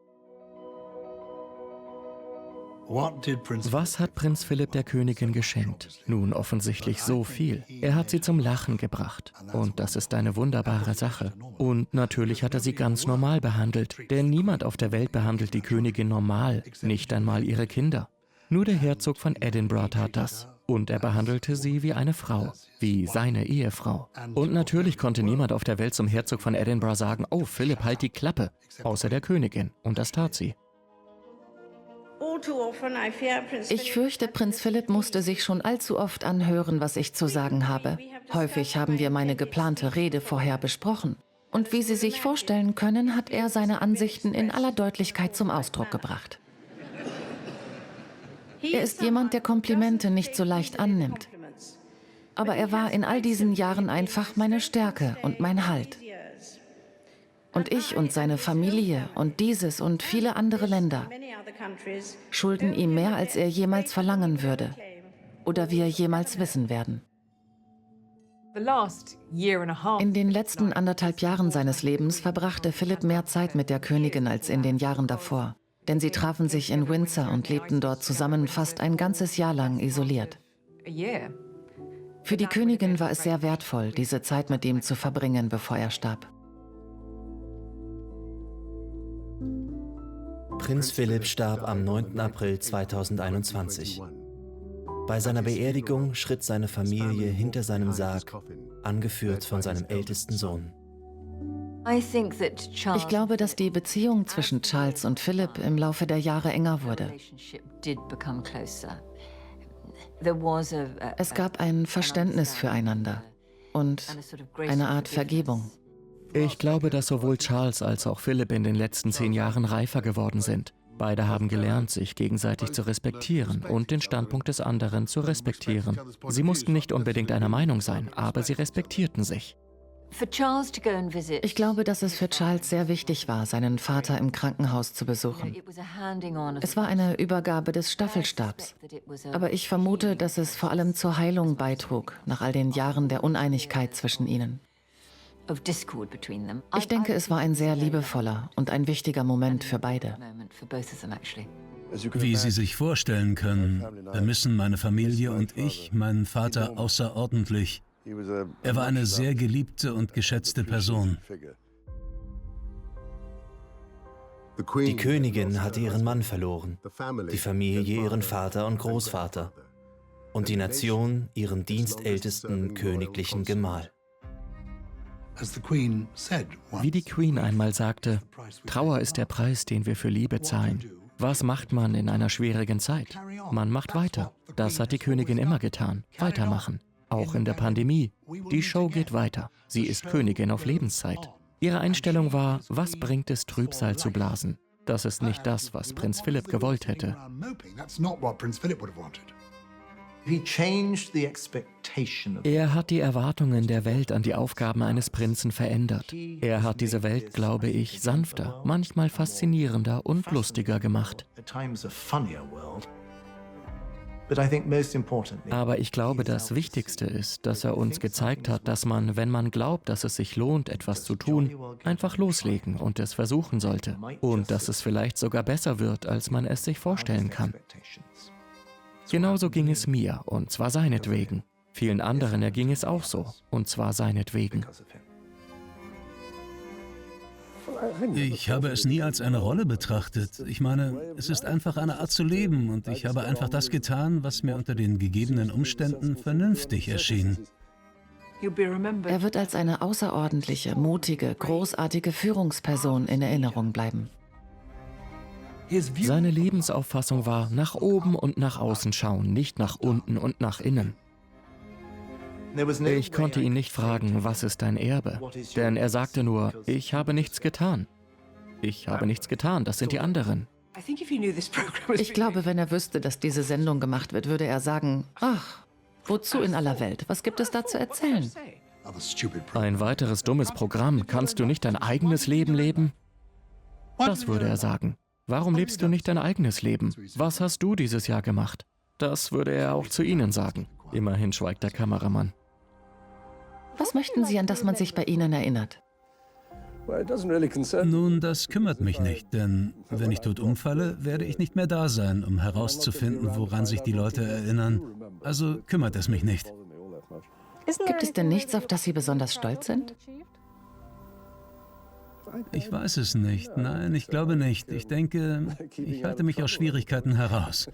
S4: Was hat Prinz Philipp der Königin geschenkt? Nun offensichtlich so viel. Er hat sie zum Lachen gebracht. Und das ist eine wunderbare Sache. Und natürlich hat er sie ganz normal behandelt. Denn niemand auf der Welt behandelt die Königin normal, nicht einmal ihre Kinder. Nur der Herzog von Edinburgh tat das. Und er behandelte sie wie eine Frau, wie seine Ehefrau. Und natürlich konnte niemand auf der Welt zum Herzog von Edinburgh sagen, oh Philipp, halt die Klappe, außer der Königin. Und das tat sie.
S2: Ich fürchte, Prinz Philipp musste sich schon allzu oft anhören, was ich zu sagen habe. Häufig haben wir meine geplante Rede vorher besprochen. Und wie Sie sich vorstellen können, hat er seine Ansichten in aller Deutlichkeit zum Ausdruck gebracht. Er ist jemand, der Komplimente nicht so leicht annimmt. Aber er war in all diesen Jahren einfach meine Stärke und mein Halt. Und ich und seine Familie und dieses und viele andere Länder schulden ihm mehr, als er jemals verlangen würde oder wir jemals wissen werden. In den letzten 1,5 Jahren seines Lebens verbrachte Philipp mehr Zeit mit der Königin als in den Jahren davor. Denn sie trafen sich in Windsor und lebten dort zusammen fast ein ganzes Jahr lang isoliert. Für die Königin war es sehr wertvoll, diese Zeit mit ihm zu verbringen, bevor er starb.
S1: Prinz Philipp starb am 9. April 2021. Bei seiner Beerdigung schritt seine Familie hinter seinem Sarg, angeführt von seinem ältesten Sohn.
S2: Ich glaube, dass die Beziehung zwischen Charles und Philipp im Laufe der Jahre enger wurde. Es gab ein Verständnis füreinander und eine Art Vergebung.
S4: Ich glaube, dass sowohl Charles als auch Philipp in den letzten 10 Jahren reifer geworden sind. Beide haben gelernt, sich gegenseitig zu respektieren und den Standpunkt des anderen zu respektieren. Sie mussten nicht unbedingt einer Meinung sein, aber sie respektierten sich.
S2: Ich glaube, dass es für Charles sehr wichtig war, seinen Vater im Krankenhaus zu besuchen. Es war eine Übergabe des Staffelstabs. Aber ich vermute, dass es vor allem zur Heilung beitrug, nach all den Jahren der Uneinigkeit zwischen ihnen. Ich denke, es war ein sehr liebevoller und ein wichtiger Moment für beide.
S3: Wie Sie sich vorstellen können, vermissen meine Familie und ich meinen Vater außerordentlich. Er war eine sehr geliebte und geschätzte Person.
S1: Die Königin hatte ihren Mann verloren, die Familie ihren Vater und Großvater und die Nation ihren dienstältesten königlichen Gemahl.
S4: Wie die Queen einmal sagte, Trauer ist der Preis, den wir für Liebe zahlen. Was macht man in einer schwierigen Zeit? Man macht weiter. Das hat die Königin immer getan. Weitermachen. Auch in der Pandemie. Die Show geht weiter. Sie ist Königin auf Lebenszeit. Ihre Einstellung war, was bringt es, Trübsal zu blasen? Das ist nicht das, was Prinz Philipp gewollt hätte. Er hat die Erwartungen der Welt an die Aufgaben eines Prinzen verändert. Er hat diese Welt, glaube ich, sanfter, manchmal faszinierender und lustiger gemacht. Aber ich glaube, das Wichtigste ist, dass er uns gezeigt hat, dass man, wenn man glaubt, dass es sich lohnt, etwas zu tun, einfach loslegen und es versuchen sollte. Und dass es vielleicht sogar besser wird, als man es sich vorstellen kann. Genauso ging es mir, und zwar seinetwegen. Vielen anderen erging es auch so, und zwar seinetwegen.
S3: Ich habe es nie als eine Rolle betrachtet. Ich meine, es ist einfach eine Art zu leben und ich habe einfach das getan, was mir unter den gegebenen Umständen vernünftig erschien.
S2: Er wird als eine außerordentliche, mutige, großartige Führungsperson in Erinnerung bleiben.
S4: Seine Lebensauffassung war, nach oben und nach außen schauen, nicht nach unten und nach innen. Ich konnte ihn nicht fragen, was ist dein Erbe? Denn er sagte nur, ich habe nichts getan. Ich habe nichts getan, das sind die anderen.
S2: Ich glaube, wenn er wüsste, dass diese Sendung gemacht wird, würde er sagen, ach, wozu in aller Welt? Was gibt es da zu erzählen?
S4: Ein weiteres dummes Programm, kannst du nicht dein eigenes Leben leben? Das würde er sagen. Warum lebst du nicht dein eigenes Leben? Was hast du dieses Jahr gemacht? Das würde er auch zu Ihnen sagen. Immerhin schweigt der Kameramann.
S2: Was möchten Sie, an das man sich bei Ihnen erinnert?
S3: Nun, das kümmert mich nicht, denn wenn ich tot umfalle, werde ich nicht mehr da sein, um herauszufinden, woran sich die Leute erinnern. Also kümmert es mich nicht.
S2: Gibt es denn nichts, auf das Sie besonders stolz sind?
S3: Ich weiß es nicht. Nein, ich glaube nicht. Ich denke, ich halte mich aus Schwierigkeiten heraus.